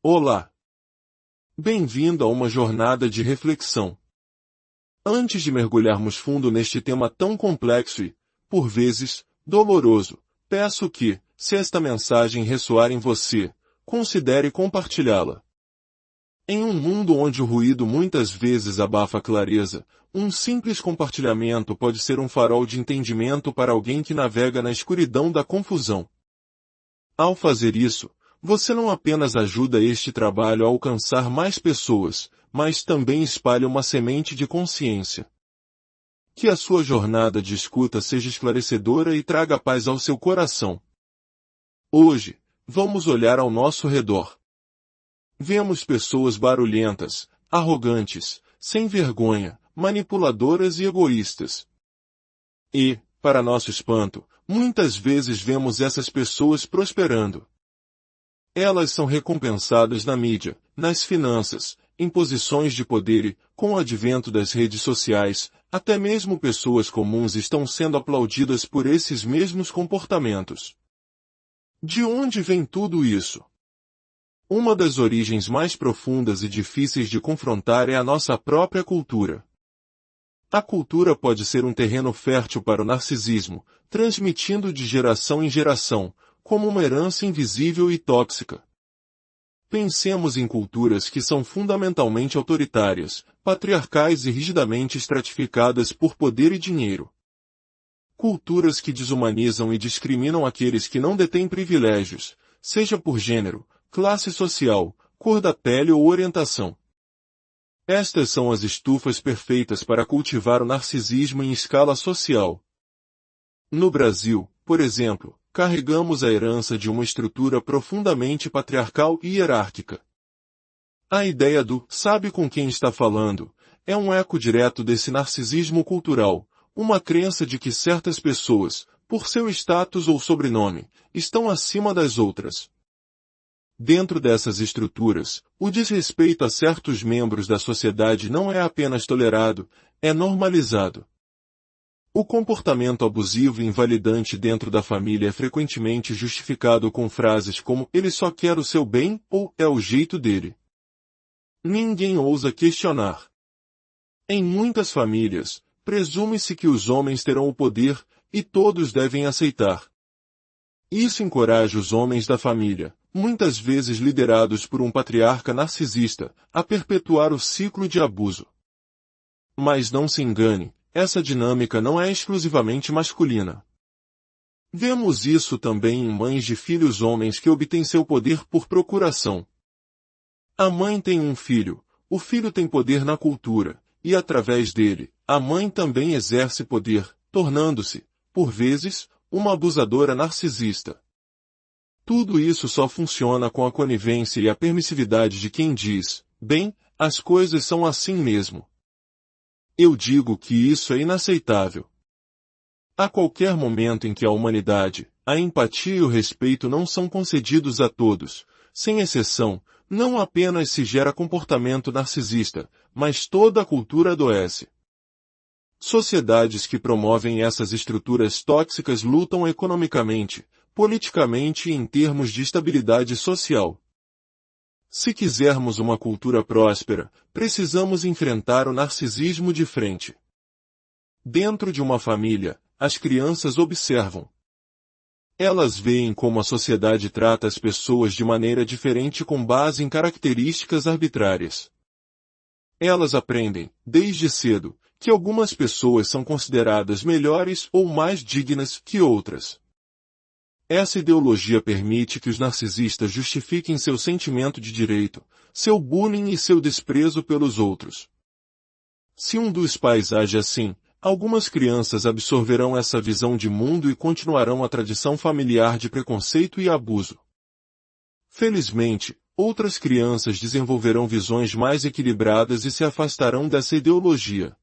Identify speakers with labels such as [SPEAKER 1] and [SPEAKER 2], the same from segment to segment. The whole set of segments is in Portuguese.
[SPEAKER 1] Olá! Bem-vindo a uma jornada de reflexão. Antes de mergulharmos fundo neste tema tão complexo e, por vezes, doloroso, peço que, se esta mensagem ressoar em você, considere compartilhá-la. Em um mundo onde o ruído muitas vezes abafa a clareza, um simples compartilhamento pode ser um farol de entendimento para alguém que navega na escuridão da confusão. Ao fazer isso, você não apenas ajuda este trabalho a alcançar mais pessoas, mas também espalha uma semente de consciência. Que a sua jornada de escuta seja esclarecedora e traga paz ao seu coração. Hoje, vamos olhar ao nosso redor. Vemos pessoas barulhentas, arrogantes, sem vergonha, manipuladoras e egoístas. E, para nosso espanto, muitas vezes vemos essas pessoas prosperando. Elas são recompensadas na mídia, nas finanças, em posições de poder e, com o advento das redes sociais, até mesmo pessoas comuns estão sendo aplaudidas por esses mesmos comportamentos. De onde vem tudo isso? Uma das origens mais profundas e difíceis de confrontar é a nossa própria cultura. A cultura pode ser um terreno fértil para o narcisismo, transmitindo de geração em geração, como uma herança invisível e tóxica. Pensemos em culturas que são fundamentalmente autoritárias, patriarcais e rigidamente estratificadas por poder e dinheiro. Culturas que desumanizam e discriminam aqueles que não detêm privilégios, seja por gênero, classe social, cor da pele ou orientação. Estas são as estufas perfeitas para cultivar o narcisismo em escala social. No Brasil, por exemplo, carregamos a herança de uma estrutura profundamente patriarcal e hierárquica. A ideia do "sabe com quem está falando" é um eco direto desse narcisismo cultural, uma crença de que certas pessoas, por seu status ou sobrenome, estão acima das outras. Dentro dessas estruturas, o desrespeito a certos membros da sociedade não é apenas tolerado, é normalizado. O comportamento abusivo e invalidante dentro da família é frequentemente justificado com frases como "ele só quer o seu bem" ou "é o jeito dele". Ninguém ousa questionar. Em muitas famílias, presume-se que os homens terão o poder, e todos devem aceitar. Isso encoraja os homens da família, muitas vezes liderados por um patriarca narcisista, a perpetuar o ciclo de abuso. Mas não se engane, essa dinâmica não é exclusivamente masculina. Vemos isso também em mães de filhos homens que obtêm seu poder por procuração. A mãe tem um filho, o filho tem poder na cultura, e através dele, a mãe também exerce poder, tornando-se, por vezes, uma abusadora narcisista. Tudo isso só funciona com a conivência e a permissividade de quem diz, "bem, as coisas são assim mesmo". Eu digo que isso é inaceitável. A qualquer momento em que a humanidade, a empatia e o respeito não são concedidos a todos, sem exceção, não apenas se gera comportamento narcisista, mas toda a cultura adoece. Sociedades que promovem essas estruturas tóxicas lutam economicamente, politicamente e em termos de estabilidade social. Se quisermos uma cultura próspera, precisamos enfrentar o narcisismo de frente. Dentro de uma família, as crianças observam. Elas veem como a sociedade trata as pessoas de maneira diferente com base em características arbitrárias. Elas aprendem, desde cedo, que algumas pessoas são consideradas melhores ou mais dignas que outras. Essa ideologia permite que os narcisistas justifiquem seu sentimento de direito, seu bullying e seu desprezo pelos outros. Se um dos pais age assim, algumas crianças absorverão essa visão de mundo e continuarão a tradição familiar de preconceito e abuso. Felizmente, outras crianças desenvolverão visões mais equilibradas e se afastarão dessa ideologia.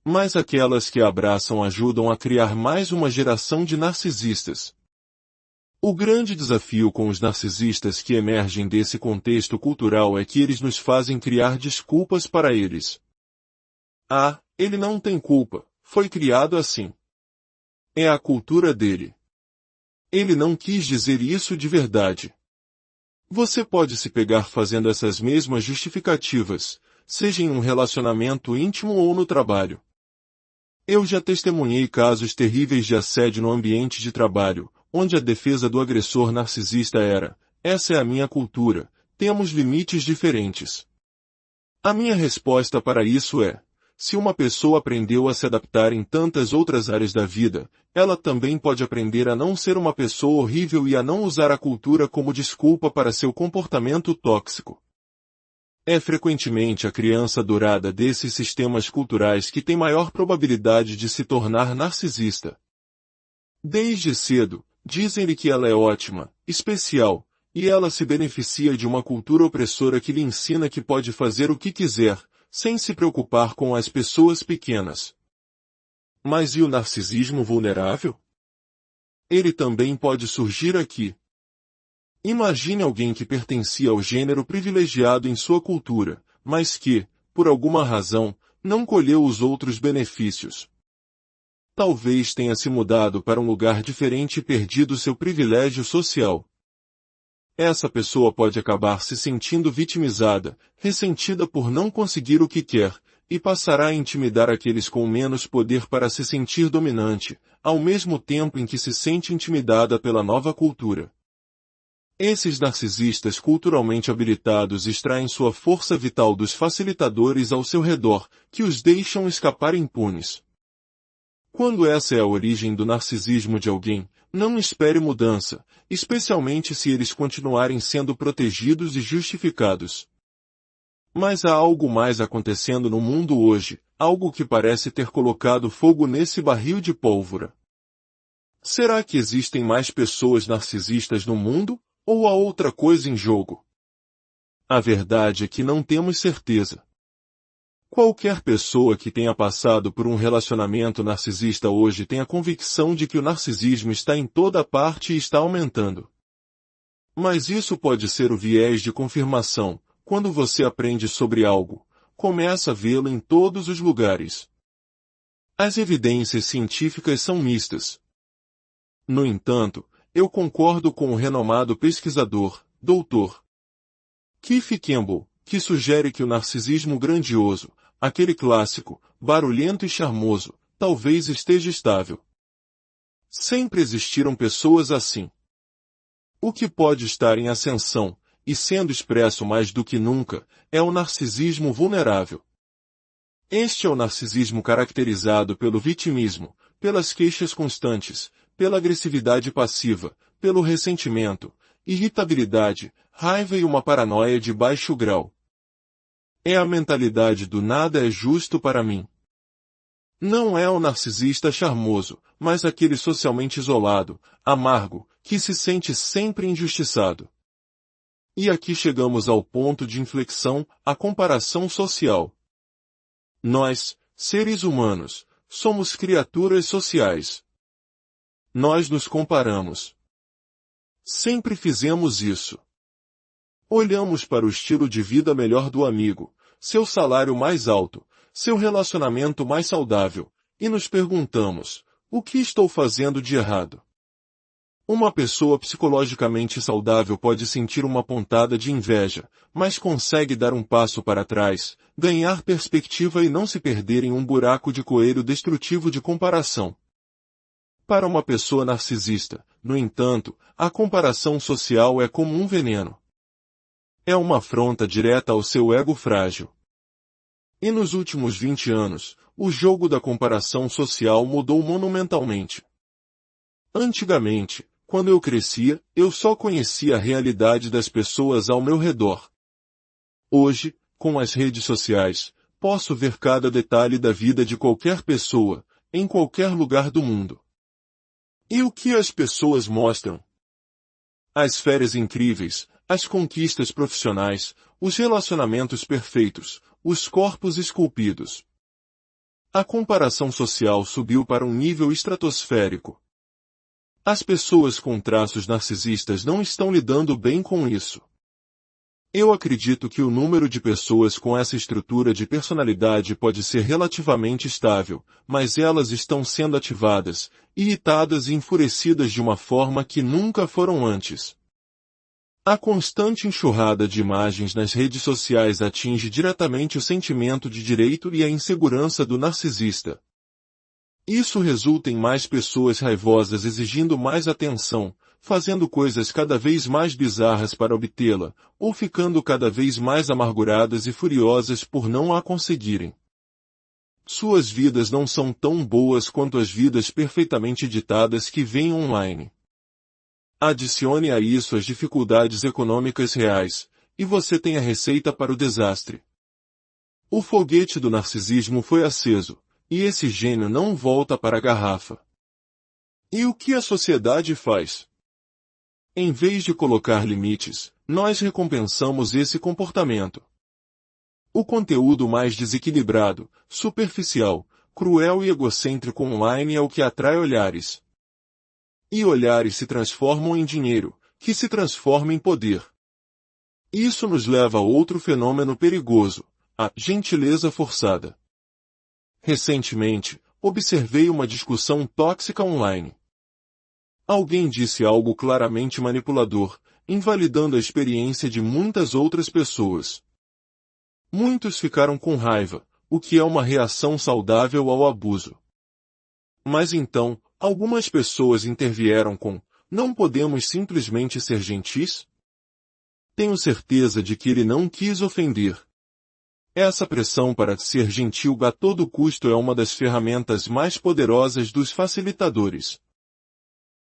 [SPEAKER 1] Mas aquelas que a abraçam ajudam a criar mais uma geração de narcisistas. O grande desafio com os narcisistas que emergem desse contexto cultural é que eles nos fazem criar desculpas para eles. "Ah, ele não tem culpa, foi criado assim. É a cultura dele. Ele não quis dizer isso de verdade. Você pode se pegar fazendo essas mesmas justificativas, seja em um relacionamento íntimo ou no trabalho. Eu já testemunhei casos terríveis de assédio no ambiente de trabalho, onde a defesa do agressor narcisista era: essa é a minha cultura, temos limites diferentes. A minha resposta para isso é: se uma pessoa aprendeu a se adaptar em tantas outras áreas da vida, ela também pode aprender a não ser uma pessoa horrível e a não usar a cultura como desculpa para seu comportamento tóxico. É frequentemente a criança dourada desses sistemas culturais que tem maior probabilidade de se tornar narcisista. Desde cedo, dizem-lhe que ela é ótima, especial, e ela se beneficia de uma cultura opressora que lhe ensina que pode fazer o que quiser, sem se preocupar com as pessoas pequenas. Mas e o narcisismo vulnerável? Ele também pode surgir aqui. Imagine alguém que pertencia ao gênero privilegiado em sua cultura, mas que, por alguma razão, não colheu os outros benefícios. Talvez tenha se mudado para um lugar diferente e perdido seu privilégio social. Essa pessoa pode acabar se sentindo vitimizada, ressentida por não conseguir o que quer, e passará a intimidar aqueles com menos poder para se sentir dominante, ao mesmo tempo em que se sente intimidada pela nova cultura. Esses narcisistas culturalmente habilitados extraem sua força vital dos facilitadores ao seu redor, que os deixam escapar impunes. Quando essa é a origem do narcisismo de alguém, não espere mudança, especialmente se eles continuarem sendo protegidos e justificados. Mas há algo mais acontecendo no mundo hoje, algo que parece ter colocado fogo nesse barril de pólvora. Será que existem mais pessoas narcisistas no mundo? Ou há outra coisa em jogo? A verdade é que não temos certeza. Qualquer pessoa que tenha passado por um relacionamento narcisista hoje tem a convicção de que o narcisismo está em toda parte e está aumentando. Mas isso pode ser o viés de confirmação. Quando você aprende sobre algo, começa a vê-lo em todos os lugares. As evidências científicas são mistas. No entanto, eu concordo com o renomado pesquisador, Dr. Keith Campbell, que sugere que o narcisismo grandioso, aquele clássico, barulhento e charmoso, talvez esteja estável. Sempre existiram pessoas assim. O que pode estar em ascensão, e sendo expresso mais do que nunca, é o narcisismo vulnerável. Este é o narcisismo caracterizado pelo vitimismo, pelas queixas constantes, pela agressividade passiva, pelo ressentimento, irritabilidade, raiva e uma paranoia de baixo grau. É a mentalidade do nada é justo para mim. Não é o narcisista charmoso, mas aquele socialmente isolado, amargo, que se sente sempre injustiçado. E aqui chegamos ao ponto de inflexão, a comparação social. Nós, seres humanos, somos criaturas sociais. Nós nos comparamos. Sempre fizemos isso. Olhamos para o estilo de vida melhor do amigo, seu salário mais alto, seu relacionamento mais saudável, e nos perguntamos: o que estou fazendo de errado? Uma pessoa psicologicamente saudável pode sentir uma pontada de inveja, mas consegue dar um passo para trás, ganhar perspectiva e não se perder em um buraco de coelho destrutivo de comparação. Para uma pessoa narcisista, no entanto, a comparação social é como um veneno. É uma afronta direta ao seu ego frágil. E nos últimos 20 anos, o jogo da comparação social mudou monumentalmente. Antigamente, quando eu crescia, eu só conhecia a realidade das pessoas ao meu redor. Hoje, com as redes sociais, posso ver cada detalhe da vida de qualquer pessoa, em qualquer lugar do mundo. E o que as pessoas mostram? As férias incríveis, as conquistas profissionais, os relacionamentos perfeitos, os corpos esculpidos. A comparação social subiu para um nível estratosférico. As pessoas com traços narcisistas não estão lidando bem com isso. Eu acredito que o número de pessoas com essa estrutura de personalidade pode ser relativamente estável, mas elas estão sendo ativadas, irritadas e enfurecidas de uma forma que nunca foram antes. A constante enxurrada de imagens nas redes sociais atinge diretamente o sentimento de direito e a insegurança do narcisista. Isso resulta em mais pessoas raivosas exigindo mais atenção, fazendo coisas cada vez mais bizarras para obtê-la, ou ficando cada vez mais amarguradas e furiosas por não a conseguirem. Suas vidas não são tão boas quanto as vidas perfeitamente ditadas que vêm online. Adicione a isso as dificuldades econômicas reais, e você tem a receita para o desastre. O foguete do narcisismo foi aceso, e esse gênio não volta para a garrafa. E o que a sociedade faz? Em vez de colocar limites, nós recompensamos esse comportamento. O conteúdo mais desequilibrado, superficial, cruel e egocêntrico online é o que atrai olhares. E olhares se transformam em dinheiro, que se transforma em poder. Isso nos leva a outro fenômeno perigoso, a gentileza forçada. Recentemente, observei uma discussão tóxica online. Alguém disse algo claramente manipulador, invalidando a experiência de muitas outras pessoas. Muitos ficaram com raiva, o que é uma reação saudável ao abuso. Mas então, algumas pessoas intervieram com: não podemos simplesmente ser gentis? Tenho certeza de que ele não quis ofender. Essa pressão para ser gentil a todo custo é uma das ferramentas mais poderosas dos facilitadores.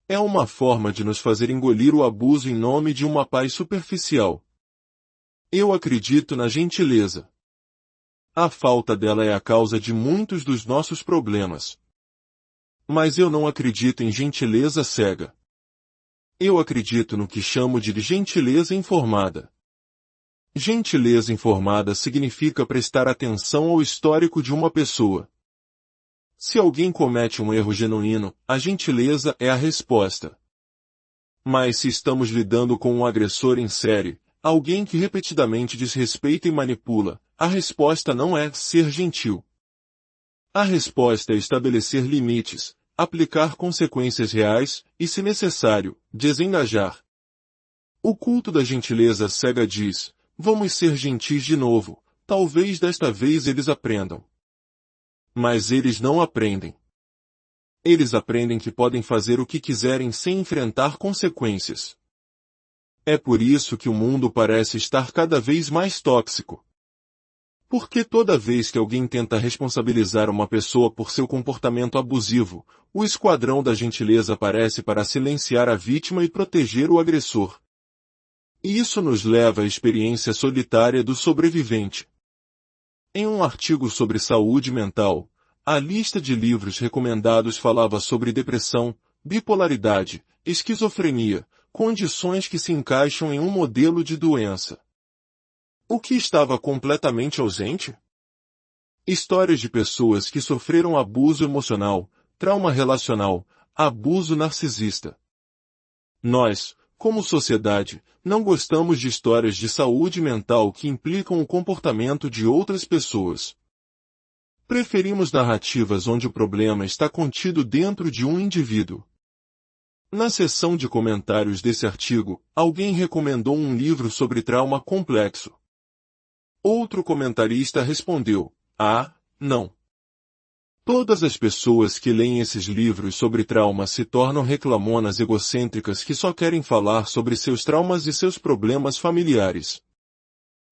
[SPEAKER 1] É uma forma de nos fazer engolir o abuso em nome de uma paz superficial. Eu acredito na gentileza. A falta dela é a causa de muitos dos nossos problemas. Mas eu não acredito em gentileza cega. Eu acredito no que chamo de gentileza informada. Gentileza informada significa prestar atenção ao histórico de uma pessoa. Se alguém comete um erro genuíno, a gentileza é a resposta. Mas se estamos lidando com um agressor em série, alguém que repetidamente desrespeita e manipula, a resposta não é ser gentil. A resposta é estabelecer limites, aplicar consequências reais e, se necessário, desengajar. O culto da gentileza cega diz: vamos ser gentis de novo, talvez desta vez eles aprendam. Mas eles não aprendem. Eles aprendem que podem fazer o que quiserem sem enfrentar consequências. É por isso que o mundo parece estar cada vez mais tóxico. Porque toda vez que alguém tenta responsabilizar uma pessoa por seu comportamento abusivo, o esquadrão da gentileza aparece para silenciar a vítima e proteger o agressor. E isso nos leva à experiência solitária do sobrevivente. Em um artigo sobre saúde mental, a lista de livros recomendados falava sobre depressão, bipolaridade, esquizofrenia, condições que se encaixam em um modelo de doença. O que estava completamente ausente? Histórias de pessoas que sofreram abuso emocional, trauma relacional, abuso narcisista. Nós, como sociedade, não gostamos de histórias de saúde mental que implicam o comportamento de outras pessoas. Preferimos narrativas onde o problema está contido dentro de um indivíduo. Na seção de comentários desse artigo, alguém recomendou um livro sobre trauma complexo. Outro comentarista respondeu: ah, não. Todas as pessoas que leem esses livros sobre trauma se tornam reclamonas egocêntricas que só querem falar sobre seus traumas e seus problemas familiares.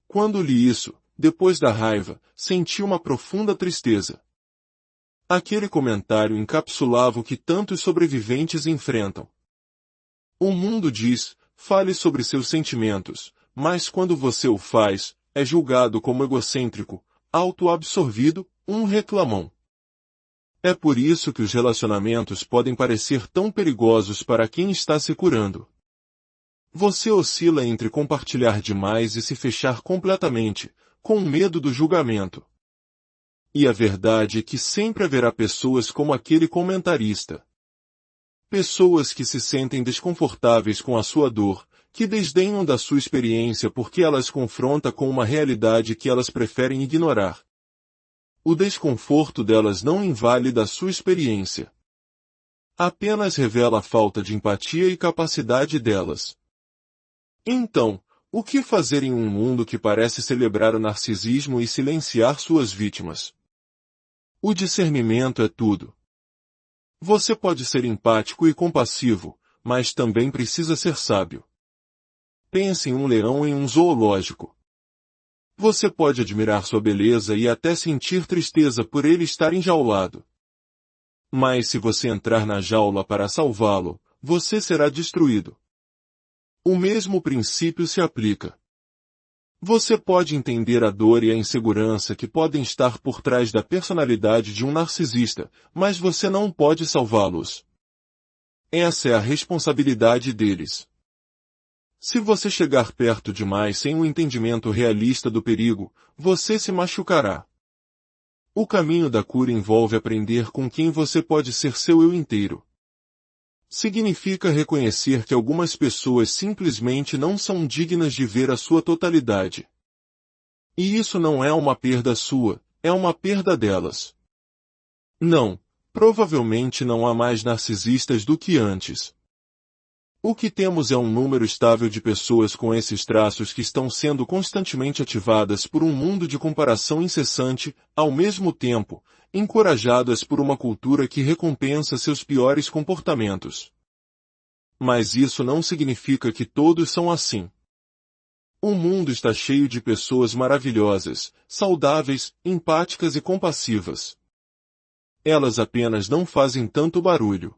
[SPEAKER 1] Quando li isso, depois da raiva, senti uma profunda tristeza. Aquele comentário encapsulava o que tantos sobreviventes enfrentam. O mundo diz: fale sobre seus sentimentos, mas quando você o faz, é julgado como egocêntrico, autoabsorvido, um reclamão. É por isso que os relacionamentos podem parecer tão perigosos para quem está se curando. Você oscila entre compartilhar demais e se fechar completamente, com medo do julgamento. E a verdade é que sempre haverá pessoas como aquele comentarista. Pessoas que se sentem desconfortáveis com a sua dor, que desdenham da sua experiência porque ela as confronta com uma realidade que elas preferem ignorar. O desconforto delas não invalida a sua experiência. Apenas revela a falta de empatia e capacidade delas. Então, o que fazer em um mundo que parece celebrar o narcisismo e silenciar suas vítimas? O discernimento é tudo. Você pode ser empático e compassivo, mas também precisa ser sábio. Pense em um leão em um zoológico. Você pode admirar sua beleza e até sentir tristeza por ele estar enjaulado. Mas se você entrar na jaula para salvá-lo, você será destruído. O mesmo princípio se aplica. Você pode entender a dor e a insegurança que podem estar por trás da personalidade de um narcisista, mas você não pode salvá-los. Essa é a responsabilidade deles. Se você chegar perto demais sem um entendimento realista do perigo, você se machucará. O caminho da cura envolve aprender com quem você pode ser seu eu inteiro. Significa reconhecer que algumas pessoas simplesmente não são dignas de ver a sua totalidade. E isso não é uma perda sua, é uma perda delas. Não, provavelmente não há mais narcisistas do que antes. O que temos é um número estável de pessoas com esses traços que estão sendo constantemente ativadas por um mundo de comparação incessante, ao mesmo tempo, encorajadas por uma cultura que recompensa seus piores comportamentos. Mas isso não significa que todos são assim. O mundo está cheio de pessoas maravilhosas, saudáveis, empáticas e compassivas. Elas apenas não fazem tanto barulho.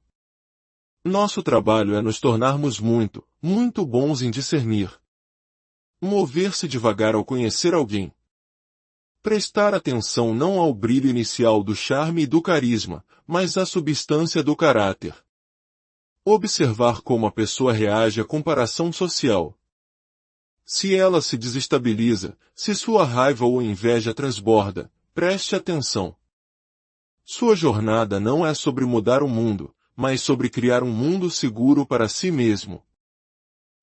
[SPEAKER 1] Nosso trabalho é nos tornarmos muito, muito bons em discernir. Mover-se devagar ao conhecer alguém. Prestar atenção não ao brilho inicial do charme e do carisma, mas à substância do caráter. Observar como a pessoa reage à comparação social. Se ela se desestabiliza, se sua raiva ou inveja transborda, preste atenção. Sua jornada não é sobre mudar o mundo, mas sobre criar um mundo seguro para si mesmo.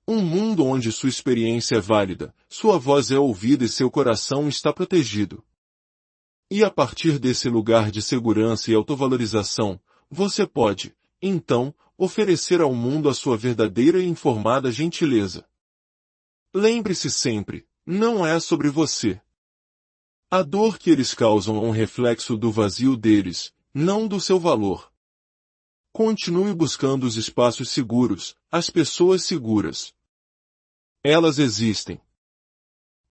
[SPEAKER 1] Um mundo onde sua experiência é válida, sua voz é ouvida e seu coração está protegido. E a partir desse lugar de segurança e autovalorização, você pode, então, oferecer ao mundo a sua verdadeira e informada gentileza. Lembre-se sempre, não é sobre você. A dor que eles causam é um reflexo do vazio deles, não do seu valor. Continue buscando os espaços seguros, as pessoas seguras. Elas existem.